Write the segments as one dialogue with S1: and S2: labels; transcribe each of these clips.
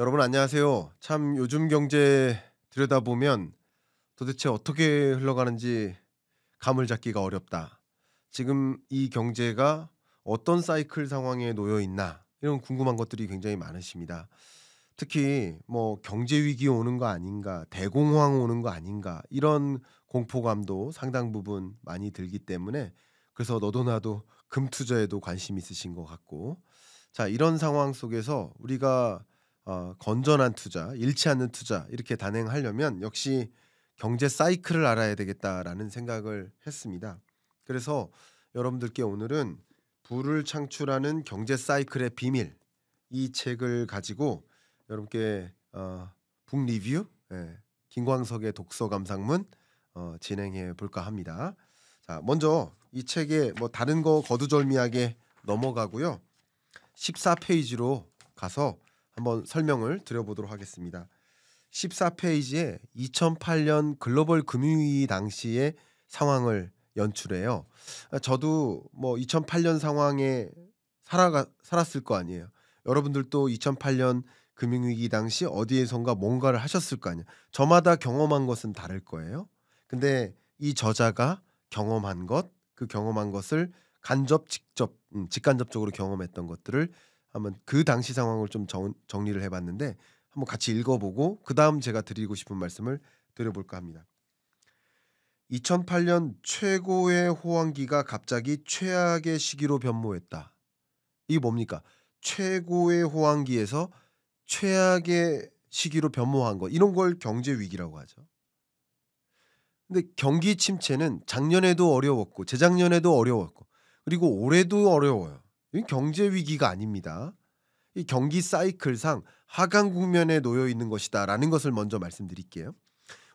S1: 여러분 안녕하세요. 참 요즘 경제 들여다보면 도대체 어떻게 흘러가는지 감을 잡기가 어렵다. 지금 이 경제가 어떤 사이클 상황에 놓여 있나 이런 궁금한 것들이 굉장히 많으십니다. 특히 뭐 경제 위기 오는 거 아닌가, 대공황 오는 거 아닌가 이런 공포감도 상당 부분 많이 들기 때문에 그래서 너도 나도 금 투자에도 관심 있으신 것 같고 자 이런 상황 속에서 우리가 건전한 투자, 잃지 않는 투자 이렇게 단행하려면 역시 '경제 사이클을 알아야 되겠다.'라는 생각을 했습니다. 그래서 여러분들께 오늘은 부를 창출하는 경제 사이클의 비밀 이 책을 가지고 여러분께 북 리뷰 김광석의 독서 감상문 진행해 볼까 합니다. 자 먼저 이 책에 뭐 다른 거 거두절미하게 넘어가고요. 14 페이지로 가서 한번 설명을 드려 보도록 하겠습니다. 14 페이지에 2008년 글로벌 금융위기 당시의 상황을 연출해요. 저도 뭐 2008년 상황에 살았을 거 아니에요. 여러분들도 2008년 금융위기 당시 어디에선가 뭔가를 하셨을 거 아니에요. 저마다 경험한 것은 다를 거예요. 근데 이 저자가 경험한 것, 그 경험한 것을 직접 직간접적으로 경험했던 것들을 한번 그 당시 상황을 좀 정리를 해 봤는데 한번 같이 읽어 보고 그다음 제가 드리고 싶은 말씀을 드려 볼까 합니다. 2008년 최고의 호황기가 갑자기 최악의 시기로 변모했다. 이게 뭡니까? 최고의 호황기에서 최악의 시기로 변모한 거 이런 걸 경제 위기라고 하죠. 근데 경기 침체는 작년에도 어려웠고 재작년에도 어려웠고 그리고 올해도 어려워요. 이건 경제 위기가 아닙니다. 이 경기 사이클상 하강 국면에 놓여 있는 것이다라는 것을 먼저 말씀드릴게요.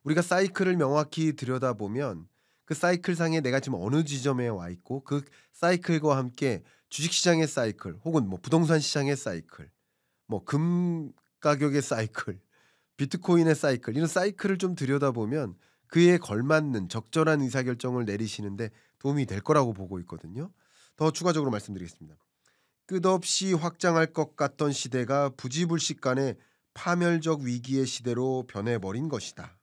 S1: 우리가 사이클을 명확히 들여다보면 그 사이클상에 내가 지금 어느 지점에 와 있고 그 사이클과 함께 주식시장의 사이클 혹은 뭐 부동산 시장의 사이클 뭐 금 가격의 사이클 비트코인의 사이클 이런 사이클을 좀 들여다보면 그에 걸맞는 적절한 의사결정을 내리시는데 도움이 될 거라고 보고 있거든요. 더 추가적으로 말씀드리겠습니다. 끝없이 확장할 것 같던 시대가 부지불식간에 파멸적 위기의 시대로 변해버린 것이다.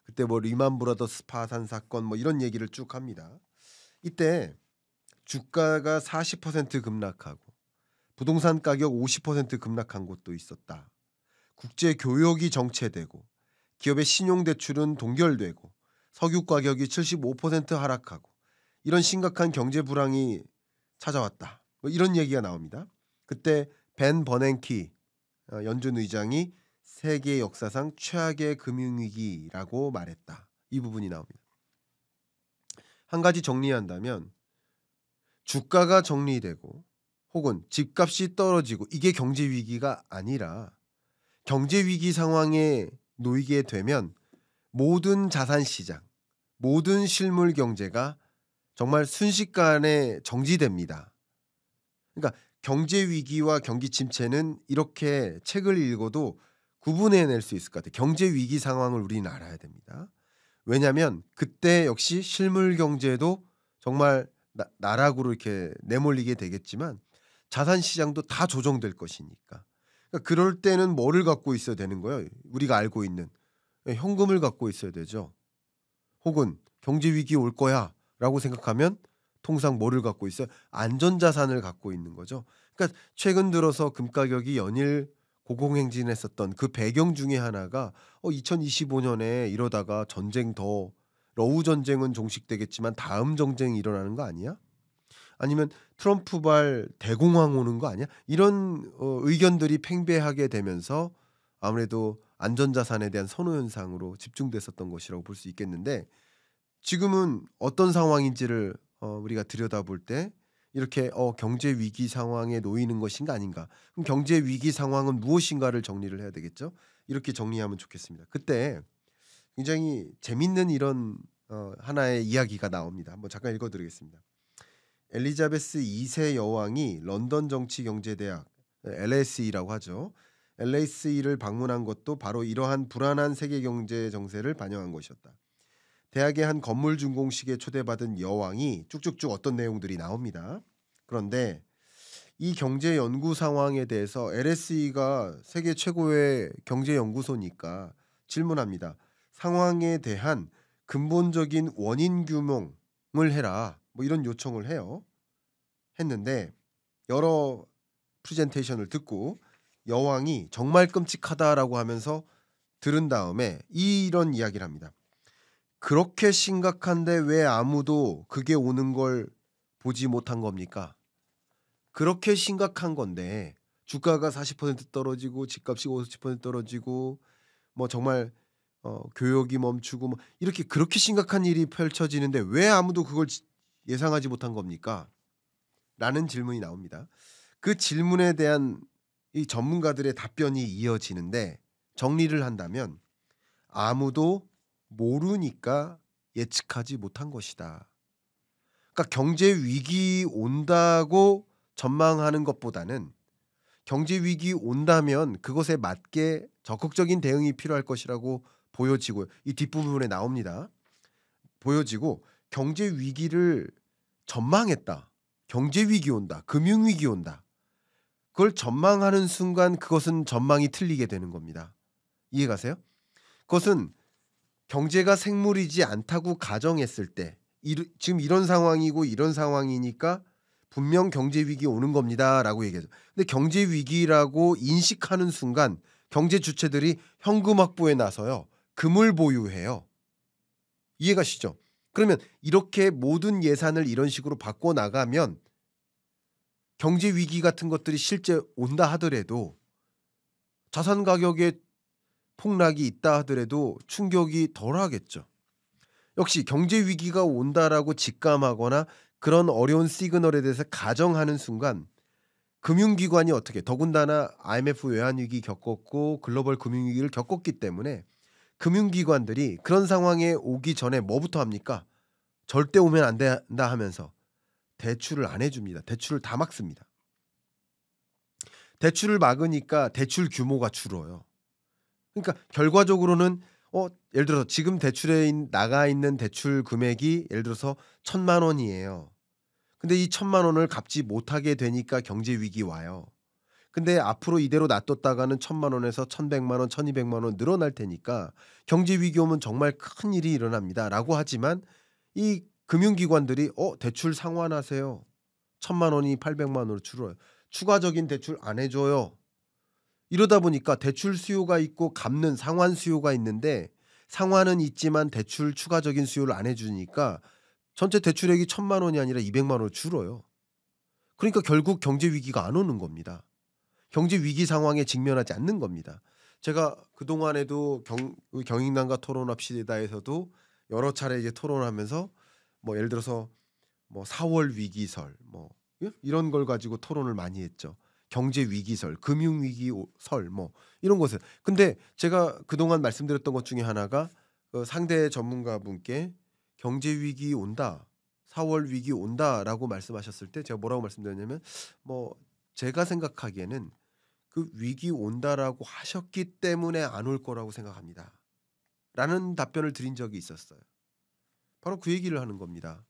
S1: 그때 뭐 리만 브라더스 파산 사건 뭐 이런 얘기를 쭉 합니다. 이때 주가가 40% 급락하고 부동산 가격 50% 급락한 곳도 있었다. 국제 교역이 정체되고 기업의 신용 대출은 동결되고 석유 가격이 75% 하락하고 이런 심각한 경제 불황이 찾아왔다. 뭐 이런 얘기가 나옵니다. 그때 벤 버냉키 연준 의장이 세계 역사상 최악의 금융위기라고 말했다. 이 부분이 나옵니다. 한 가지 정리한다면 주가가 정리되고 혹은 집값이 떨어지고 이게 경제 위기가 아니라 경제 위기 상황에 놓이게 되면 모든 자산 시장, 모든 실물 경제가 정말 순식간에 정지됩니다. 그러니까 경제 위기와 경기 침체는 이렇게 책을 읽어도 구분해낼 수 있을 것 같아요. 경제 위기 상황을 우리는 알아야 됩니다. 왜냐하면 그때 역시 실물 경제도 정말 나락으로 이렇게 내몰리게 되겠지만 자산 시장도 다 조정될 것이니까. 그러니까 그럴 때는 뭐를 갖고 있어야 되는 거예요? 우리가 알고 있는 현금을 갖고 있어야 되죠. 혹은 '경제 위기 올 거야.'라고 생각하면 통상 뭐를 갖고 있어요? 안전자산을 갖고 있는 거죠. 그러니까 최근 들어서 금 가격이 연일 고공행진했었던 그 배경 중에 하나가 2025 년에 이러다가 전쟁 더 러우 전쟁은 종식되겠지만 다음 전쟁이 일어나는 거 아니야? 아니면 트럼프발 대공황 오는 거 아니야? 이런 의견들이 팽배하게 되면서 아무래도 안전자산에 대한 선호 현상으로 집중됐었던 것이라고 볼 수 있겠는데 지금은 어떤 상황인지를 우리가 들여다볼 때 이렇게 '경제 위기 상황에 놓이는 것인가 아닌가.' 그럼 경제 위기 상황은 무엇인가를 정리를 해야 되겠죠. 이렇게 정리하면 좋겠습니다. 그때 굉장히 재밌는 이런 하나의 이야기가 나옵니다. 한번 잠깐 읽어 드리겠습니다. 엘리자베스 2세 여왕이 런던 정치경제대학 LSE라고 하죠. LSE를 방문한 것도 바로 이러한 불안한 세계 경제 정세를 반영한 것이었다. 대학의 한 건물 준공식에 초대받은 여왕이 쭉쭉쭉 어떤 내용들이 나옵니다. 그런데 이 경제 연구 상황에 대해서 LSE가 세계 최고의 경제 연구소니까 질문합니다. 상황에 대한 근본적인 원인 규명을 해라. 뭐 이런 요청을 해요. 했는데 여러 프레젠테이션을 듣고 여왕이 정말 끔찍하다라고 하면서 들은 다음에 이런 이야기를 합니다. 그렇게 심각한데 왜 아무도 그게 오는 걸 보지 못한 겁니까? 그렇게 심각한 건데 주가가 40% 떨어지고 집값이 50% 떨어지고 뭐 정말 교역이 멈추고 뭐 이렇게 그렇게 심각한 일이 펼쳐지는데 왜 아무도 그걸 예상하지 못한 겁니까? 라는 질문이 나옵니다. 그 질문에 대한 이 전문가들의 답변이 이어지는데 정리를 한다면 아무도 모르니까 예측하지 못한 것이다. 그러니까 경제 위기 온다고 전망하는 것보다는 경제 위기 온다면 그것에 맞게 적극적인 대응이 필요할 것이라고 보여지고 이 뒷부분에 나옵니다. 보여지고 경제 위기를 전망했다. 경제 위기 온다. 금융 위기 온다. 그걸 전망하는 순간 그것은 전망이 틀리게 되는 겁니다. 이해가세요? 그것은 경제가 생물이지 않다고 가정했을 때 지금 이런 상황이고 이런 상황이니까 분명 경제 위기 오는 겁니다라고 얘기하죠. 근데 경제 위기라고 인식하는 순간 경제 주체들이 현금 확보에 나서요. 금을 보유해요. 이해가시죠? 그러면 이렇게 모든 예산을 이런 식으로 바꿔 나가면 경제 위기 같은 것들이 실제 온다 하더라도 자산 가격의 폭락이 있다 하더라도 충격이 덜하겠죠. 역시 경제 위기가 온다라고 직감하거나 그런 어려운 시그널에 대해서 가정하는 순간 금융기관이 어떻게 더군다나 IMF 외환위기 겪었고 글로벌 금융위기를 겪었기 때문에 금융기관들이 그런 상황에 오기 전에 뭐부터 합니까? 절대 오면 안 된다 하면서 대출을 안 해줍니다. 대출을 다 막습니다. 대출을 막으니까 대출 규모가 줄어요. 그러니까 결과적으로는 예를 들어서 지금 대출에 나가 있는 대출 금액이 예를 들어서 1,000만 원이에요. 근데 이 1,000만 원을 갚지 못하게 되니까 경제 위기 와요. 근데 앞으로 이대로 놔뒀다가는 1,000만 원에서 1,100만 원, 1,200만 원 늘어날 테니까 경제 위기 오면 정말 큰일이 일어납니다라고 하지만 이 금융기관들이 대출 상환하세요. 1,000만 원이 800만 원으로 줄어요. 추가적인 대출 안 해 줘요. 이러다 보니까 대출 수요가 있고 갚는 상환 수요가 있는데 상환은 있지만 대출 추가적인 수요를 안 해 주니까 전체 대출액이 1,000만 원이 아니라 200만 원으로 줄어요. 그러니까 결국 경제 위기가 안 오는 겁니다. 경제 위기 상황에 직면하지 않는 겁니다. 제가 그동안에도 경인남과 토론합시다에서도 여러 차례 이제 토론하면서 뭐 예를 들어서 뭐 4월 위기설 뭐 이런 걸 가지고 토론을 많이 했죠. 경제 위기설, 금융 위기설 뭐 이런 것을. 근데 제가 그동안 말씀드렸던 것 중에 하나가 상대 전문가분께 경제 위기 온다. 4월 위기 온다라고 말씀하셨을 때 제가 뭐라고 말씀드렸냐면 뭐 제가 생각하기에는 그 위기 온다라고 하셨기 때문에 안 올 거라고 생각합니다. 라는 답변을 드린 적이 있었어요. 바로 그 얘기를 하는 겁니다.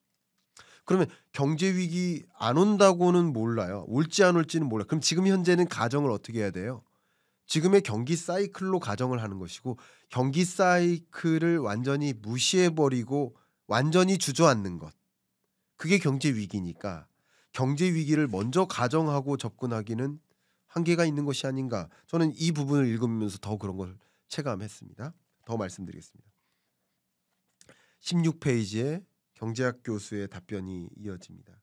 S1: 그러면 경제 위기 안 온다고는 몰라요. 올지 안 올지는 몰라요. 그럼 지금 현재는 가정을 어떻게 해야 돼요? 지금의 경기 사이클로 가정을 하는 것이고 경기 사이클을 완전히 무시해 버리고 완전히 주저앉는 것. 그게 경제 위기니까 경제 위기를 먼저 가정하고 접근하기는 한계가 있는 것이 아닌가. 저는 이 부분을 읽으면서 더 그런 걸 체감했습니다. 더 말씀드리겠습니다. 16페이지에 경제학 교수의 답변이 이어집니다.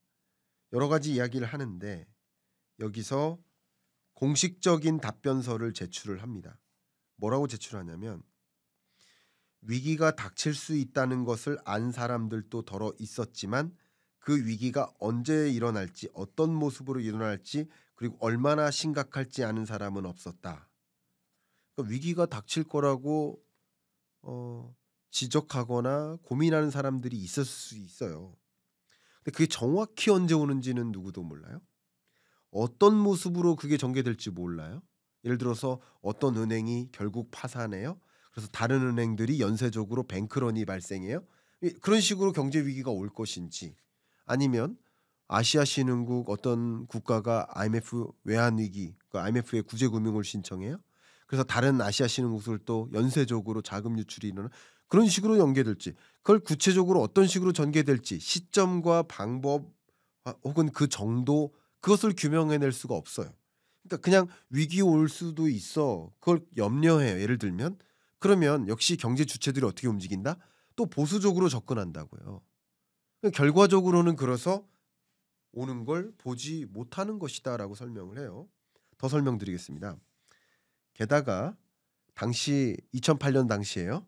S1: 여러 가지 이야기를 하는데 여기서 공식적인 답변서를 제출을 합니다. 뭐라고 제출하냐면 위기가 닥칠 수 있다는 것을 안 사람들도 더러 있었지만 그 위기가 언제 일어날지 어떤 모습으로 일어날지 그리고 얼마나 심각할지 아는 사람은 없었다. 그러니까 위기가 닥칠 거라고 지적하거나 고민하는 사람들이 있을 수 있어요. 근데 그게 정확히 언제 오는지는 누구도 몰라요. 어떤 모습으로 그게 전개될지 몰라요. 예를 들어서 어떤 은행이 결국 파산해요. 그래서 다른 은행들이 연쇄적으로 뱅크런이 발생해요. 그런 식으로 경제 위기가 올 것인지 아니면 아시아 신흥국 어떤 국가가 IMF 외환 위기, 그 IMF에 구제 금융을 신청해요. 그래서 다른 아시아 신흥국들 또 연쇄적으로 자금 유출이 일어나 그런 식으로 연계될지, 그걸 구체적으로 어떤 식으로 전개될지 시점과 방법 혹은 그 정도, 그것을 규명해낼 수가 없어요. 그러니까 그냥 위기 올 수도 있어. 그걸 염려해요. 예를 들면 그러면 역시 경제 주체들이 어떻게 움직인다? 또 보수적으로 접근한다고요. 결과적으로는 그래서 오는 걸 보지 못하는 것이다라고 설명을 해요. 더 설명드리겠습니다. 게다가 당시 2008년 당시에요.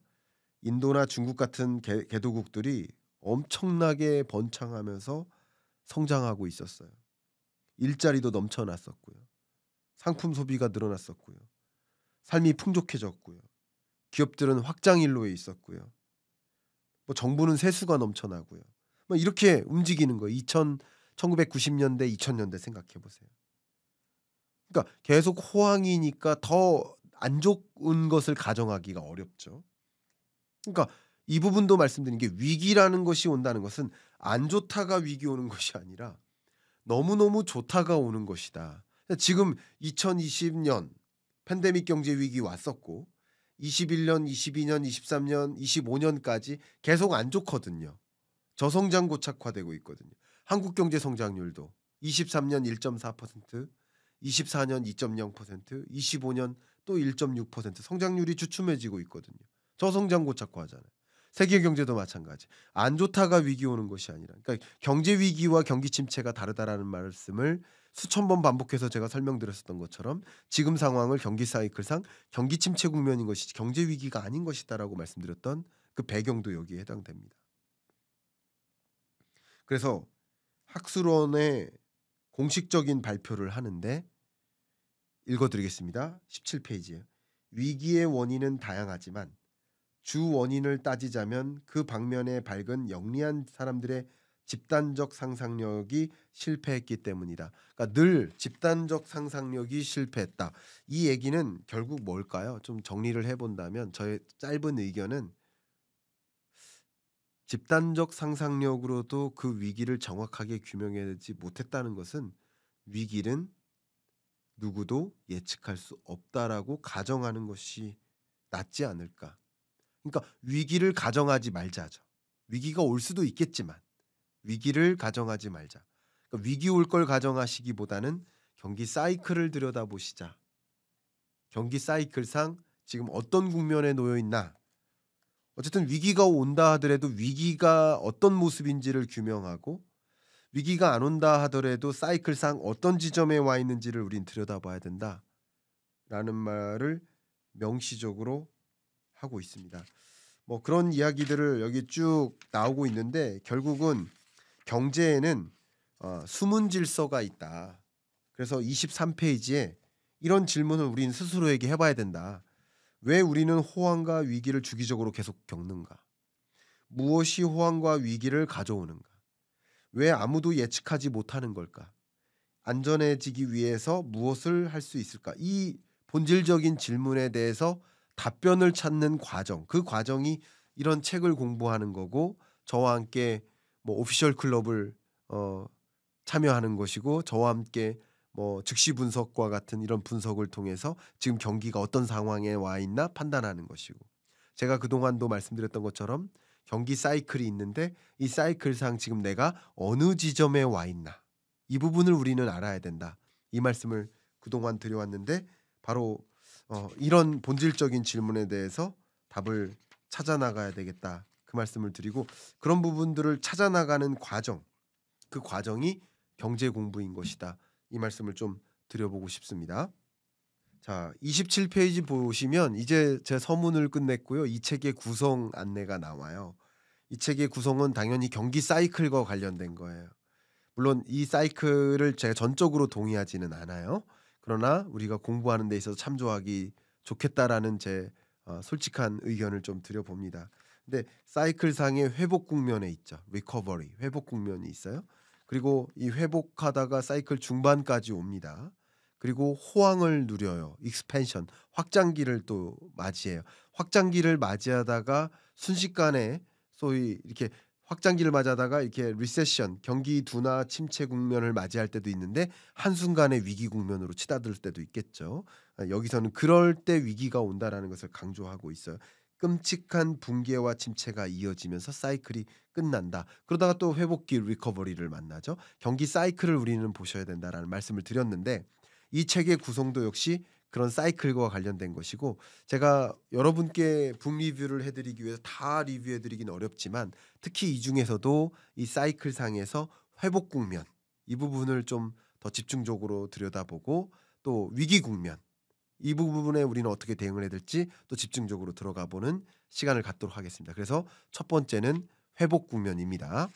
S1: 인도나 중국 같은 개도국들이 엄청나게 번창하면서 성장하고 있었어요. 일자리도 넘쳐났었고요. 상품 소비가 늘어났었고요. 삶이 풍족해졌고요. 기업들은 확장일로에 있었고요. 뭐 정부는 세수가 넘쳐나고요. 뭐 이렇게 움직이는 거예요. 1990년대, 2000년대 생각해 보세요. 그러니까 계속 호황이니까 더 안 좋은 것을 가정하기가 어렵죠. 그러니까 이 부분도 말씀드린 게, 위기라는 것이 온다는 것은 안 좋다가 위기 오는 것이 아니라 너무너무 좋다가 오는 것이다. 지금 2020년 팬데믹 경제 위기 왔었고 21년, 22년, 23년, 25년까지 계속 안 좋거든요. 저성장 고착화되고 있거든요. 한국 경제 성장률도 23년 1.4%, 24년 2.0%, 25년 또 1.6% 성장률이 주춤해지고 있거든요. 저성장 고착화하잖아요. 세계 경제도 마찬가지. 안 좋다가 위기 오는 것이 아니라, 그러니까 경제 위기와 경기 침체가 다르다라는 말씀을 수천 번 반복해서 제가 설명드렸었던 것처럼 지금 상황을 경기 사이클상 경기 침체 국면인 것이지 경제 위기가 아닌 것이다라고 말씀드렸던 그 배경도 여기에 해당됩니다. 그래서 학술원의 공식적인 발표를 하는데 읽어 드리겠습니다. 17페이지에 위기의 원인은 다양하지만 주 원인을 따지자면 그 방면에 밝은 영리한 사람들의 집단적 상상력이 실패했기 때문이다. 그러니까 늘 집단적 상상력이 실패했다. 이 얘기는 결국 뭘까요? 좀 정리를 해 본다면 저의 짧은 의견은, 집단적 상상력으로도 그 위기를 정확하게 규명해내지 못했다는 것은 위기는 누구도 예측할 수 없다라고 가정하는 것이 낫지 않을까. 그러니까 위기를 가정하지 말자죠. 위기가 올 수도 있겠지만 위기를 가정하지 말자. 그러니까 위기 올 걸 가정하시기보다는 경기 사이클을 들여다보시자. 경기 사이클상 지금 어떤 국면에 놓여 있나. 어쨌든 위기가 온다 하더라도 위기가 어떤 모습인지를 규명하고, 위기가 안 온다 하더라도 사이클상 어떤 지점에 와 있는지를 우린 들여다봐야 된다라는 말을 명시적으로 하고 있습니다. 뭐 그런 이야기들을 여기 쭉 나오고 있는데 결국은 경제에는 숨은 질서가 있다. 그래서 23페이지에 이런 질문을 우린 스스로에게 해봐야 된다. 왜 우리는 호황과 위기를 주기적으로 계속 겪는가? 무엇이 호황과 위기를 가져오는가? 왜 아무도 예측하지 못하는 걸까? 안전해지기 위해서 무엇을 할 수 있을까? 이 본질적인 질문에 대해서 답변을 찾는 과정, 그 과정이 이런 책을 공부하는 거고, 저와 함께 뭐 오피셜 클럽을 어 참여하는 것이고, 저와 함께 뭐 즉시 분석과 같은 이런 분석을 통해서 지금 경기가 어떤 상황에 와 있나 판단하는 것이고, 제가 그동안도 말씀드렸던 것처럼 경기 사이클이 있는데 이 사이클상 지금 내가 어느 지점에 와 있나, 이 부분을 우리는 알아야 된다. 이 말씀을 그동안 드려왔는데 바로 이런 본질적인 질문에 대해서 답을 찾아 나가야 되겠다. 그 말씀을 드리고, 그런 부분들을 찾아 나가는 과정, 그 과정이 경제 공부인 것이다. 이 말씀을 좀 드려보고 싶습니다. 자, 27페이지 보시면 이제 제 서문을 끝냈고요. 이 책의 구성 안내가 나와요. 이 책의 구성은 당연히 경기 사이클과 관련된 거예요. 물론 이 사이클을 제가 전적으로 동의하지는 않아요. 그러나 우리가 공부하는 데 있어서 참조하기 좋겠다라는 제 솔직한 의견을 좀 드려봅니다. 근데 사이클상의 회복 국면에 있죠. 리커버리, 회복 국면이 있어요. 그리고 이 회복하다가 사이클 중반까지 옵니다. 그리고 호황을 누려요. 익스펜션, 확장기를 또 맞이해요. 확장기를 맞이하다가 순식간에 소위 이렇게 확장기를 맞아다가 이렇게 리세션, 경기 둔화 침체 국면을 맞이할 때도 있는데 한순간에 위기 국면으로 치닫을 때도 있겠죠. 여기서는 그럴 때 위기가 온다라는 것을 강조하고 있어요. 끔찍한 붕괴와 침체가 이어지면서 사이클이 끝난다. 그러다가 또 회복기 리커버리를 만나죠. 경기 사이클을 우리는 보셔야 된다라는 말씀을 드렸는데 이 책의 구성도 역시 그런 사이클과 관련된 것이고 제가 여러분께 북 리뷰를 해 드리기 위해서 다 리뷰해 드리긴 어렵지만 특히 이 중에서도 이 사이클 상에서 회복 국면 이 부분을 좀 더 집중적으로 들여다보고 또 위기 국면 이 부분에 우리는 어떻게 대응을 해야 될지 또 집중적으로 들어가 보는 시간을 갖도록 하겠습니다. 그래서 첫 번째는 회복 국면입니다.